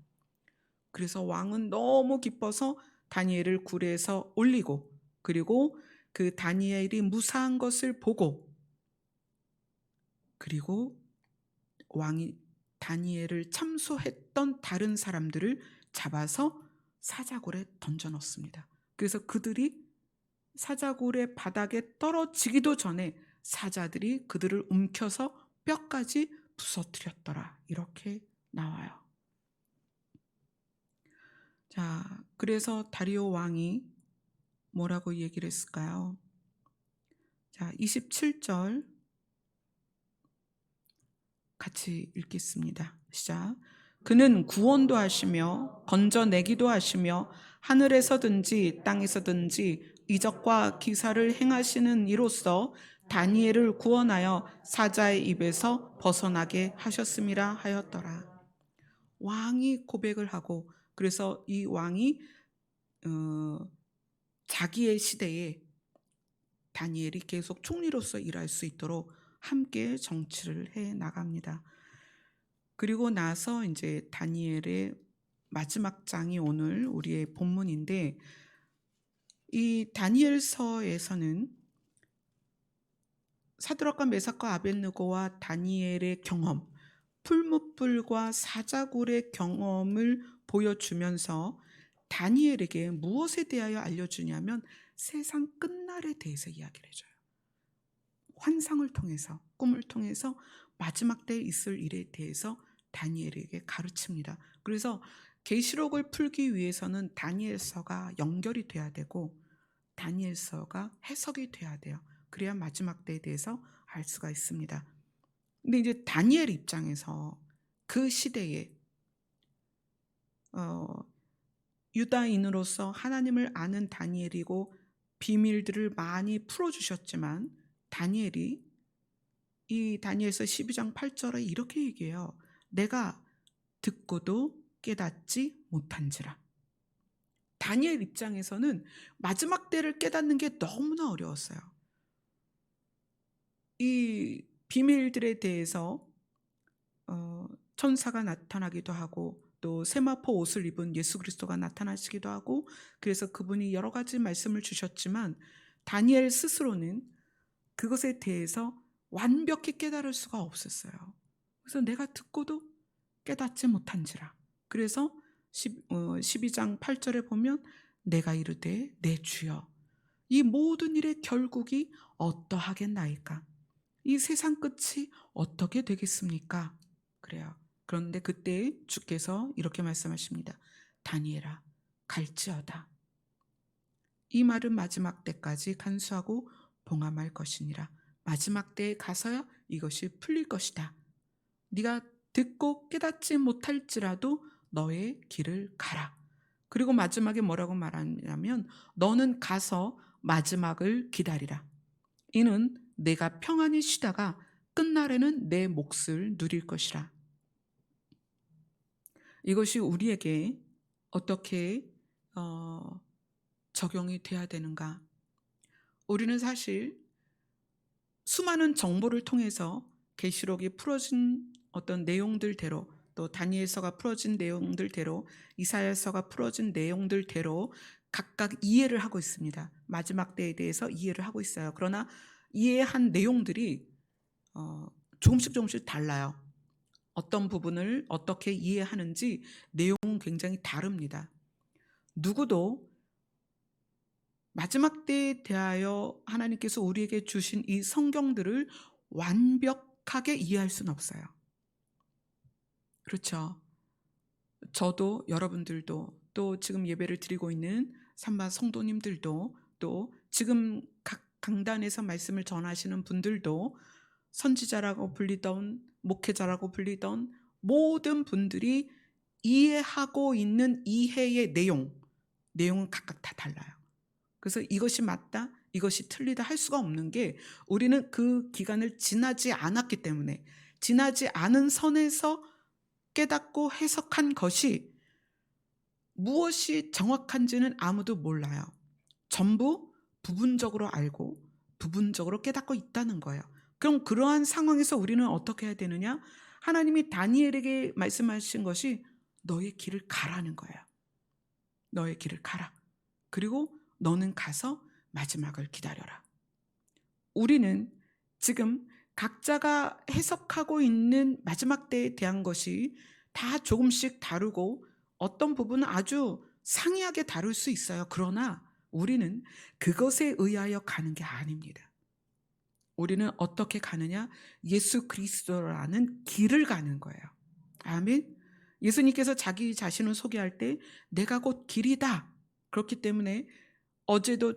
그래서 왕은 너무 기뻐서 다니엘을 굴에서 올리고, 그리고 그 다니엘이 무사한 것을 보고, 그리고 왕이 다니엘을 참소했던 다른 사람들을 잡아서 사자굴에 던져 넣습니다. 그래서 그들이 사자굴의 바닥에 떨어지기도 전에 사자들이 그들을 움켜서 뼈까지 부서뜨렸더라. 이렇게 나와요. 자, 그래서 다리오 왕이 뭐라고 얘기를 했을까요? 자, 27절 같이 읽겠습니다. 시작. 그는 구원도 하시며 건져내기도 하시며 하늘에서든지 땅에서든지 이적과 기사를 행하시는 이로써 다니엘을 구원하여 사자의 입에서 벗어나게 하셨음이라 하였더라. 왕이 고백을 하고, 그래서 이 왕이 자기의 시대에 다니엘이 계속 총리로서 일할 수 있도록 함께 정치를 해 나갑니다. 그리고 나서 이제 다니엘의 마지막 장이 오늘 우리의 본문인데, 이 다니엘서에서는 사드락과 메삭과 아벳느고와 다니엘의 경험, 풀무불과 사자굴의 경험을 보여주면서 다니엘에게 무엇에 대하여 알려주냐면 세상 끝날에 대해서 이야기를 해줘요. 환상을 통해서, 꿈을 통해서 마지막 때에 있을 일에 대해서 다니엘에게 가르칩니다. 그래서 계시록을 풀기 위해서는 다니엘서가 연결이 돼야 되고 다니엘서가 해석이 돼야 돼요. 그래야 마지막 때에 대해서 알 수가 있습니다. 근데 이제 다니엘 입장에서 그 시대에 유다인으로서 하나님을 아는 다니엘이고 비밀들을 많이 풀어주셨지만, 다니엘이 이 다니엘서 12장 8절에 이렇게 얘기해요. 내가 듣고도 깨닫지 못한지라. 다니엘 입장에서는 마지막 때를 깨닫는 게 너무나 어려웠어요. 이 비밀들에 대해서 천사가 나타나기도 하고 또 세마포 옷을 입은 예수 그리스도가 나타나시기도 하고, 그래서 그분이 여러 가지 말씀을 주셨지만 다니엘 스스로는 그것에 대해서 완벽히 깨달을 수가 없었어요. 그래서 내가 듣고도 깨닫지 못한지라. 그래서 12장 8절에 보면 내가 이르되 내 주여 이 모든 일의 결국이 어떠하겠나이까? 이 세상 끝이 어떻게 되겠습니까? 그래요. 그런데 그때 주께서 이렇게 말씀하십니다. 다니엘아, 갈지어다. 이 말은 마지막 때까지 간수하고 봉함할 것이니라. 마지막 때에 가서야 이것이 풀릴 것이다. 네가 듣고 깨닫지 못할지라도 너의 길을 가라. 그리고 마지막에 뭐라고 말하냐면 너는 가서 마지막을 기다리라. 이는 내가 평안히 쉬다가 끝날에는 내 몫을 누릴 것이라. 이것이 우리에게 어떻게 적용이 돼야 되는가? 우리는 사실 수많은 정보를 통해서 계시록이 풀어진 어떤 내용들대로, 또 다니엘서가 풀어진 내용들대로, 이사야서가 풀어진 내용들대로 각각 이해를 하고 있습니다. 마지막 때에 대해서 이해를 하고 있어요. 그러나 이해한 내용들이 조금씩 달라요. 어떤 부분을 어떻게 이해하는지 내용은 굉장히 다릅니다. 누구도 마지막 때에 대하여 하나님께서 우리에게 주신 이 성경들을 완벽하게 이해할 수는 없어요. 그렇죠. 저도, 여러분들도, 또 지금 예배를 드리고 있는 삼바 성도님들도, 또 지금 각 강단에서 말씀을 전하시는 분들도, 선지자라고 불리던 목회자라고 불리던 모든 분들이 이해하고 있는 이해의 내용은 각각 다 달라요. 그래서 이것이 맞다, 이것이 틀리다 할 수가 없는 게, 우리는 그 기간을 지나지 않았기 때문에, 지나지 않은 선에서 깨닫고 해석한 것이 무엇이 정확한지는 아무도 몰라요. 전부 부분적으로 알고 부분적으로 깨닫고 있다는 거예요. 그럼 그러한 상황에서 우리는 어떻게 해야 되느냐? 하나님이 다니엘에게 말씀하신 것이 너의 길을 가라는 거예요. 너의 길을 가라. 그리고 너는 가서 마지막을 기다려라. 우리는 지금 각자가 해석하고 있는 마지막 때에 대한 것이 다 조금씩 다르고, 어떤 부분은 아주 상이하게 다룰 수 있어요. 그러나 우리는 그것에 의하여 가는 게 아닙니다. 우리는 어떻게 가느냐? 예수 그리스도라는 길을 가는 거예요. 아멘. 예수님께서 자기 자신을 소개할 때 내가 곧 길이다. 그렇기 때문에 어제도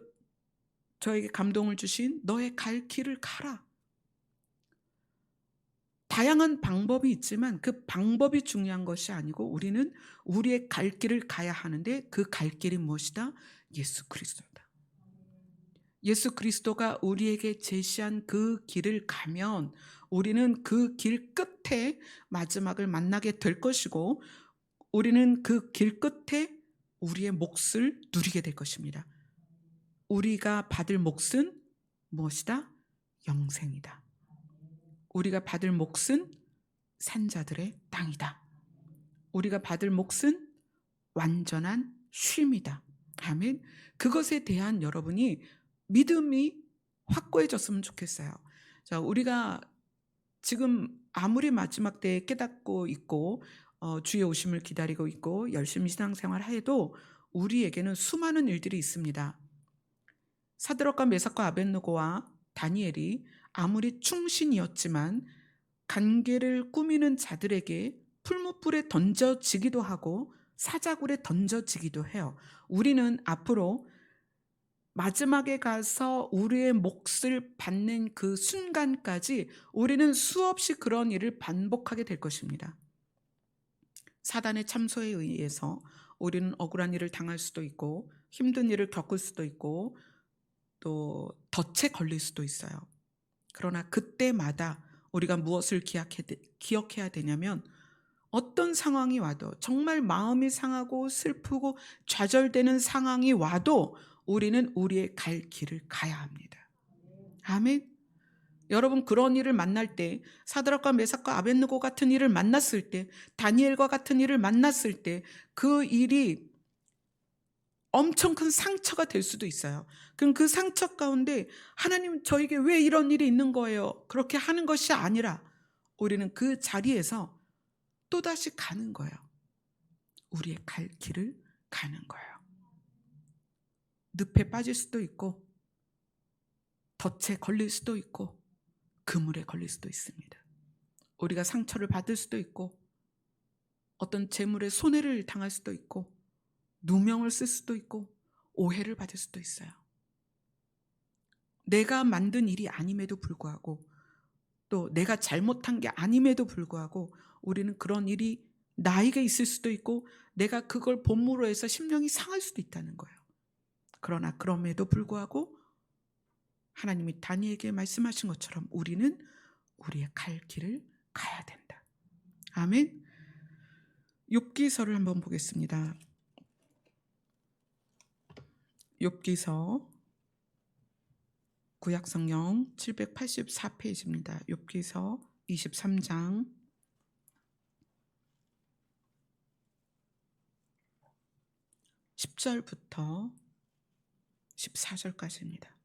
저에게 감동을 주신 너의 갈 길을 가라. 다양한 방법이 있지만 그 방법이 중요한 것이 아니고, 우리는 우리의 갈 길을 가야 하는데, 그 갈 길이 무엇이다? 예수 그리스도다. 예수 그리스도가 우리에게 제시한 그 길을 가면 우리는 그 길 끝에 마지막을 만나게 될 것이고, 우리는 그 길 끝에 우리의 몫을 누리게 될 것입니다. 우리가 받을 몫은 무엇이다? 영생이다. 우리가 받을 몫은 산자들의 땅이다. 우리가 받을 몫은 완전한 쉼이다. 아멘. 그것에 대한 여러분이 믿음이 확고해졌으면 좋겠어요. 자, 우리가 지금 아무리 마지막 때에 깨닫고 있고 주의 오심을 기다리고 있고 열심히 신앙생활을 해도 우리에게는 수많은 일들이 있습니다. 사드락과 메삭과 아벳느고와 다니엘이 아무리 충신이었지만 간계를 꾸미는 자들에게 풀무불에 던져지기도 하고 사자굴에 던져지기도 해요. 우리는 앞으로 마지막에 가서 우리의 몫을 받는 그 순간까지 우리는 수없이 그런 일을 반복하게 될 것입니다. 사단의 참소에 의해서 우리는 억울한 일을 당할 수도 있고, 힘든 일을 겪을 수도 있고, 또 덫에 걸릴 수도 있어요. 그러나 그때마다 우리가 무엇을 기억해야 되냐면, 어떤 상황이 와도, 정말 마음이 상하고 슬프고 좌절되는 상황이 와도 우리는 우리의 갈 길을 가야 합니다. 아멘. 여러분, 그런 일을 만날 때, 사드락과 메삭과 아벳느고 같은 일을 만났을 때, 다니엘과 같은 일을 만났을 때, 그 일이 엄청 큰 상처가 될 수도 있어요. 그럼 그 상처 가운데 하나님, 저에게 왜 이런 일이 있는 거예요? 그렇게 하는 것이 아니라 우리는 그 자리에서 또다시 가는 거예요. 우리의 갈 길을 가는 거예요. 늪에 빠질 수도 있고, 덫에 걸릴 수도 있고, 그물에 걸릴 수도 있습니다. 우리가 상처를 받을 수도 있고, 어떤 재물에 손해를 당할 수도 있고, 누명을 쓸 수도 있고, 오해를 받을 수도 있어요. 내가 만든 일이 아님에도 불구하고, 또 내가 잘못한 게 아님에도 불구하고 우리는 그런 일이 나에게 있을 수도 있고 내가 그걸 본무로 해서 심령이 상할 수도 있다는 거예요. 그러나 그럼에도 불구하고 하나님이 다니엘에게 말씀하신 것처럼 우리는 우리의 갈 길을 가야 된다. 아멘. 욥기서를 한번 보겠습니다. 욥기서 구약성경 784페이지입니다. 욥기서 23장 10절부터 14절까지입니다.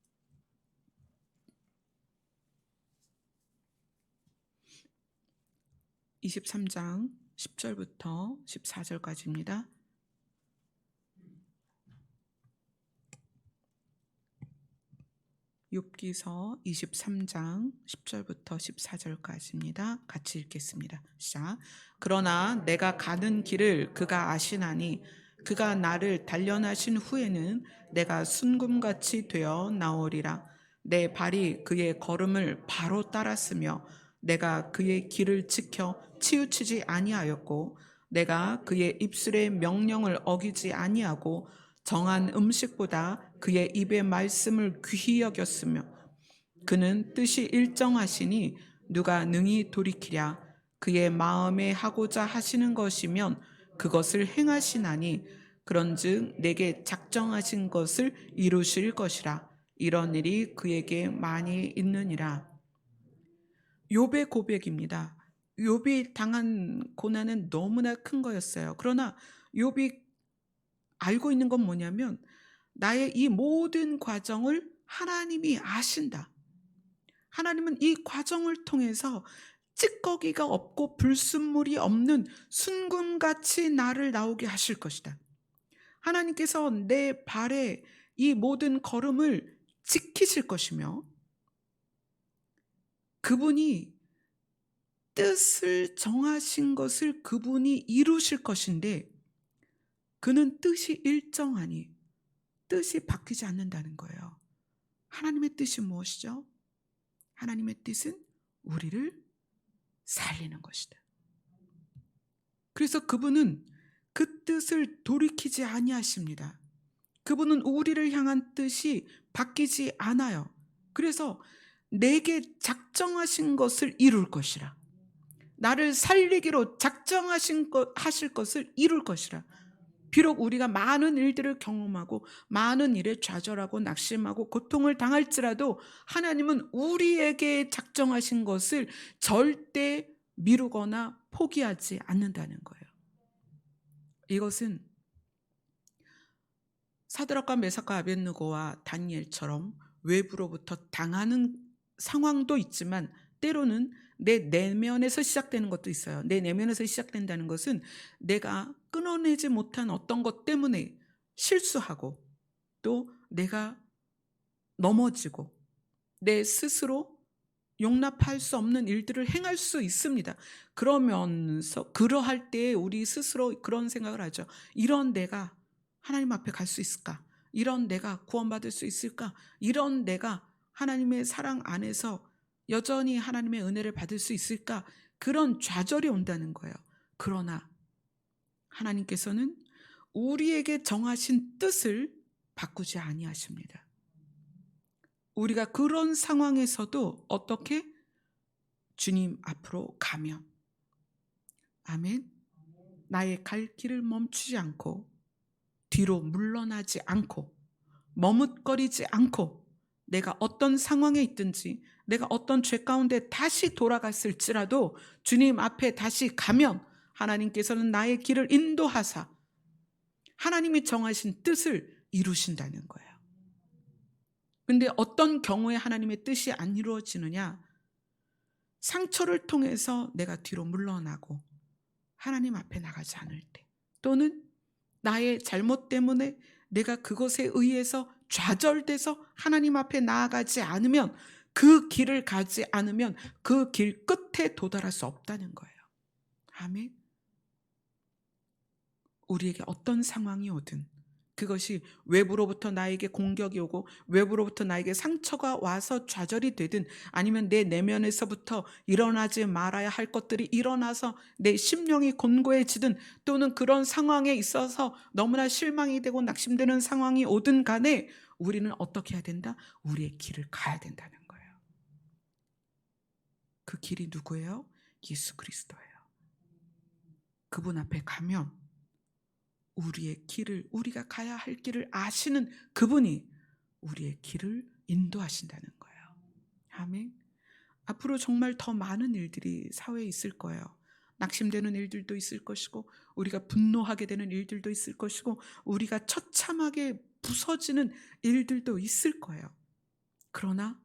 (23장) 10절부터 14절까지입니다. 욥기서 23장 10절부터 14절까지입니다. 같이 읽겠습니다. 시작. 그러나 내가 가는 길을 그가 아시나니 그가 나를 단련하신 후에는 내가 순금같이 되어 나오리라. 내 발이 그의 걸음을 바로 따랐으며 내가 그의 길을 지켜 치우치지 아니하였고 내가 그의 입술의 명령을 어기지 아니하고 정한 음식보다 그의 입의 말씀을 귀히 여겼으며 그는 뜻이 일정하시니 누가 능히 돌이키랴. 그의 마음에 하고자 하시는 것이면 그것을 행하시나니 그런즉 내게 작정하신 것을 이루실 것이라. 이런 일이 그에게 많이 있느니라. 욥의 고백입니다. 욥이 당한 고난은 너무나 큰 거였어요. 그러나 욥이 알고 있는 건 뭐냐면 나의 이 모든 과정을 하나님이 아신다. 하나님은 이 과정을 통해서 찌꺼기가 없고 불순물이 없는 순금같이 나를 나오게 하실 것이다. 하나님께서 내 발에 이 모든 걸음을 지키실 것이며 그분이 뜻을 정하신 것을 그분이 이루실 것인데 그는 뜻이 일정하니 뜻이 바뀌지 않는다는 거예요. 하나님의 뜻이 무엇이죠? 하나님의 뜻은 우리를 살리는 것이다. 그래서 그분은 그 뜻을 돌이키지 아니하십니다. 그분은 우리를 향한 뜻이 바뀌지 않아요. 그래서 내게 작정하신 것을 이룰 것이라. 나를 살리기로 하실 것을 이룰 것이라. 비록 우리가 많은 일들을 경험하고 많은 일에 좌절하고 낙심하고 고통을 당할지라도 하나님은 우리에게 작정하신 것을 절대 미루거나 포기하지 않는다는 거예요. 이것은 사드락과 메삭과 아벳느고와 다니엘처럼 외부로부터 당하는 상황도 있지만 때로는 내 내면에서 시작되는 것도 있어요. 내 내면에서 시작된다는 것은 내가 끊어내지 못한 어떤 것 때문에 실수하고 또 내가 넘어지고 내 스스로 용납할 수 없는 일들을 행할 수 있습니다. 그러면서 그러할 때 우리 스스로 그런 생각을 하죠. 이런 내가 하나님 앞에 갈 수 있을까? 이런 내가 구원받을 수 있을까? 이런 내가 하나님의 사랑 안에서 여전히 하나님의 은혜를 받을 수 있을까? 그런 좌절이 온다는 거예요. 그러나 하나님께서는 우리에게 정하신 뜻을 바꾸지 아니하십니다. 우리가 그런 상황에서도 어떻게? 주님 앞으로 가면 아멘. 나의 갈 길을 멈추지 않고 뒤로 물러나지 않고 머뭇거리지 않고 내가 어떤 상황에 있든지 내가 어떤 죄 가운데 다시 돌아갔을지라도 주님 앞에 다시 가면 하나님께서는 나의 길을 인도하사 하나님이 정하신 뜻을 이루신다는 거예요. 근데 어떤 경우에 하나님의 뜻이 안 이루어지느냐? 상처를 통해서 내가 뒤로 물러나고 하나님 앞에 나가지 않을 때 또는 나의 잘못 때문에 내가 그것에 의해서 좌절돼서 하나님 앞에 나아가지 않으면 그 길을 가지 않으면 그 길 끝에 도달할 수 없다는 거예요. 아멘. 우리에게 어떤 상황이 오든 그것이 외부로부터 나에게 공격이 오고 외부로부터 나에게 상처가 와서 좌절이 되든, 아니면 내 내면에서부터 일어나지 말아야 할 것들이 일어나서 내 심령이 곤고해지든, 또는 그런 상황에 있어서 너무나 실망이 되고 낙심되는 상황이 오든 간에 우리는 어떻게 해야 된다? 우리의 길을 가야 된다는 거예요. 그 길이 누구예요? 예수 그리스도예요. 그분 앞에 가면 우리의 길을, 우리가 가야 할 길을 아시는 그분이 우리의 길을 인도하신다는 거예요. 아멘. 앞으로 정말 더 많은 일들이 사회에 있을 거예요. 낙심되는 일들도 있을 것이고, 우리가 분노하게 되는 일들도 있을 것이고, 우리가 처참하게 부서지는 일들도 있을 거예요. 그러나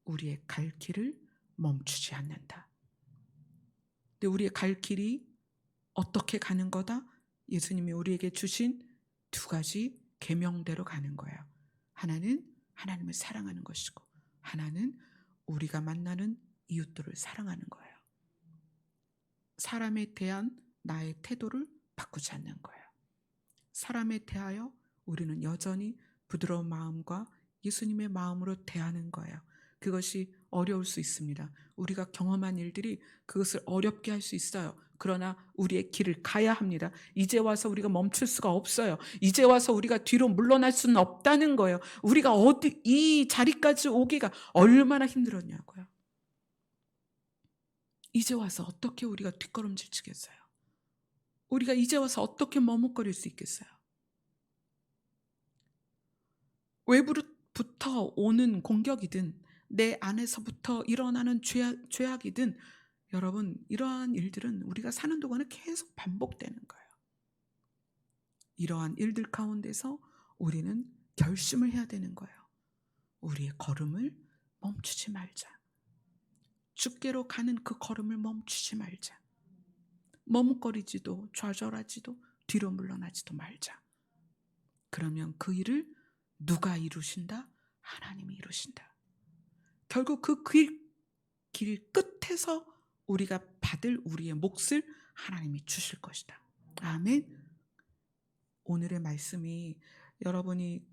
우리의 갈 길을 멈추지 않는다. 근데 우리의 갈 길이 어떻게 가는 거다? 예수님이 우리에게 주신 두 가지 계명대로 가는 거예요. 하나는 하나님을 사랑하는 것이고, 하나는 우리가 만나는 이웃들을 사랑하는 거예요. 사람에 대한 나의 태도를 바꾸지 않는 거예요. 사람에 대하여 우리는 여전히 부드러운 마음과 예수님의 마음으로 대하는 거예요. 그것이 어려울 수 있습니다. 우리가 경험한 일들이 그것을 어렵게 할 수 있어요. 그러나 우리의 길을 가야 합니다. 이제 와서 우리가 멈출 수가 없어요. 이제 와서 우리가 뒤로 물러날 수는 없다는 거예요. 우리가 이 자리까지 오기가 얼마나 힘들었냐고요. 이제 와서 어떻게 우리가 뒷걸음질 치겠어요? 우리가 이제 와서 어떻게 머뭇거릴 수 있겠어요? 외부로부터 오는 공격이든 내 안에서부터 일어나는 죄악이든, 여러분, 이러한 일들은 우리가 사는 동안에 계속 반복되는 거예요. 이러한 일들 가운데서 우리는 결심을 해야 되는 거예요. 우리의 걸음을 멈추지 말자. 주께로 가는 그 걸음을 멈추지 말자. 머뭇거리지도 좌절하지도 뒤로 물러나지도 말자. 그러면 그 일을 누가 이루신다? 하나님이 이루신다. 결국 그 길 끝에서 우리가 받을 우리의 몫을 하나님이 주실 것이다. 아멘. 오늘의 말씀이 여러분이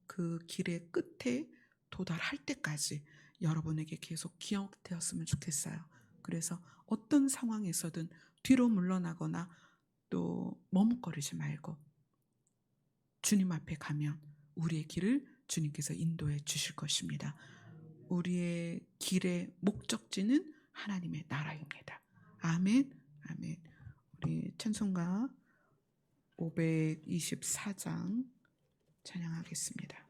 그 길의 끝에 도달할 때까지 여러분에게 계속 기억되었으면 좋겠어요. 그래서 어떤 상황에서든 뒤로 물러나거나 또 머뭇거리지 말고 주님 앞에 가면 우리의 길을 주님께서 인도해 주실 것입니다. 우리의 길의 목적지는 하나님의 나라입니다. 아멘. 아멘. 우리 찬송가 524장 찬양하겠습니다.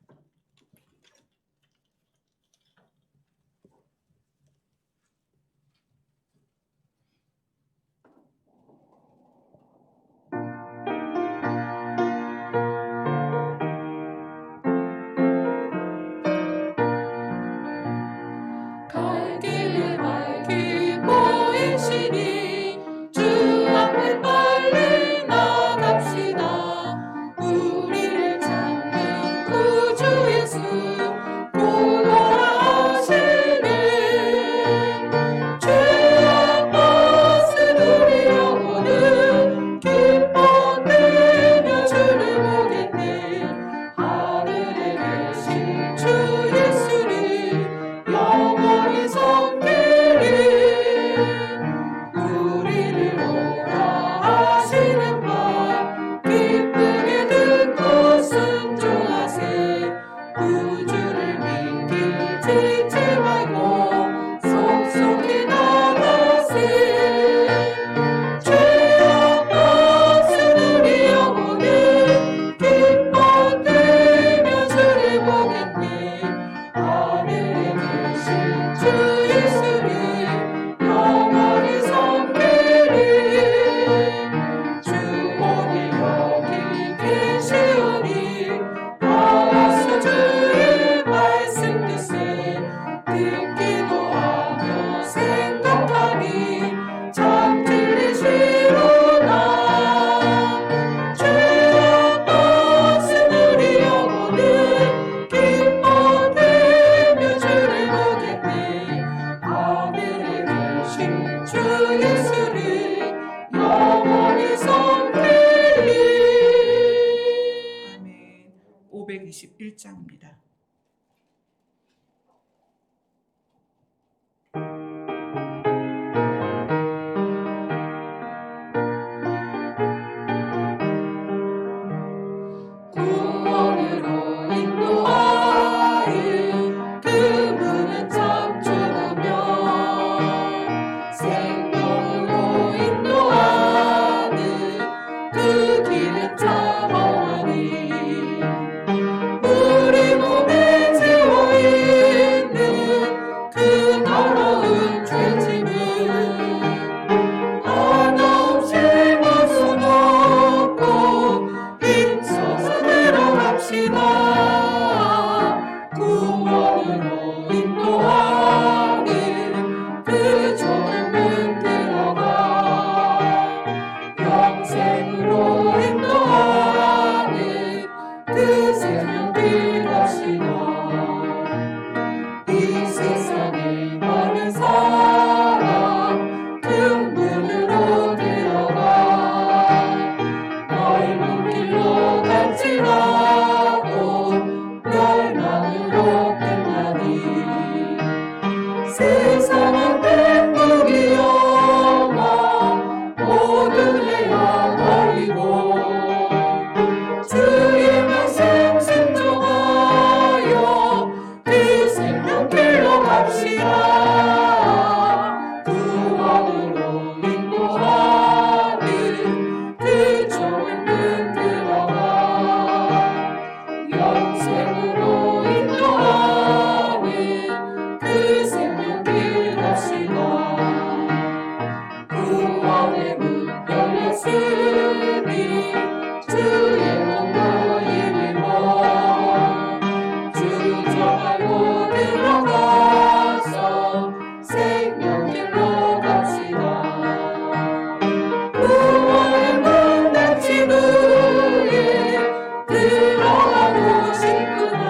갈 길을 밝히 보이시니 주 앞에 빨리 나갑시다. 우리를 찾는 구주 21장입니다. 구원으로 인도하는 그 문은 참 좁으며 생명으로 인도하는 그 길은 참 험하니 우리 몸에 지워 있는 그 더러운 죄짐을 하나없이 벗어놓고 힘써서 들어갑시다. 구원으로 인도하는 그 좁은 문 들어가 영생으로 인도하는 그 생명길 것이다. 이 세상에 많은 사람 그 문으로 들어가 넓은 길로 갈지라도 멸망으로 끝나니 세상은 백국이 영화 모두 내어버리고 주의 말씀 순종하여 그 생명길로 갑시다. 구원으로 인도하는 그 좁은 문 들어가 영생으로 인도하는 그 생명길 것이다. 구원의 문 열렸으니 주의 몸도 힘입어 주 정하고 들어가서 생명길로 갑시다. 구원의 문 닫힌 후에 들어가고 싶구나.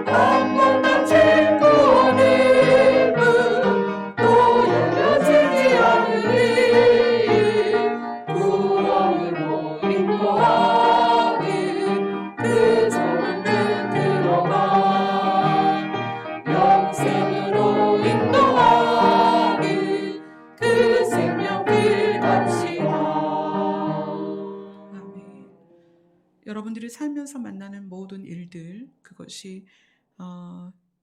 한번 닫힌 구원의 문 또 열려지지 않으리. 구원으로 인도하는 그 좁은 문 들어가 영생으로 인도하는 그 생명길 갑시다. 아멘. 여러분들이 살면서 만나는 모든 일들, 그것이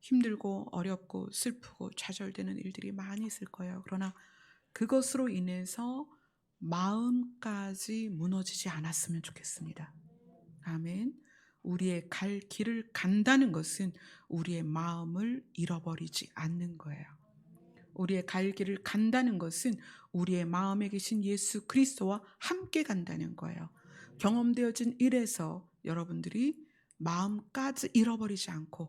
힘들고 어렵고 슬프고 좌절되는 일들이 많이 있을 거예요. 그러나 그것으로 인해서 마음까지 무너지지 않았으면 좋겠습니다. 아멘. 우리의 갈 길을 간다는 것은 우리의 마음을 잃어버리지 않는 거예요. 우리의 갈 길을 간다는 것은 우리의 마음에 계신 예수 그리스도와 함께 간다는 거예요. 경험되어진 일에서 여러분들이 마음까지 잃어버리지 않고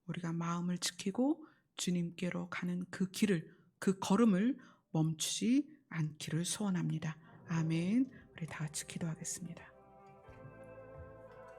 우리가 마음을 지키고 주님께로 가는 그 길을, 그 걸음을 멈추지 않기를 소원합니다. 아멘. 우리 다 같이 기도하겠습니다.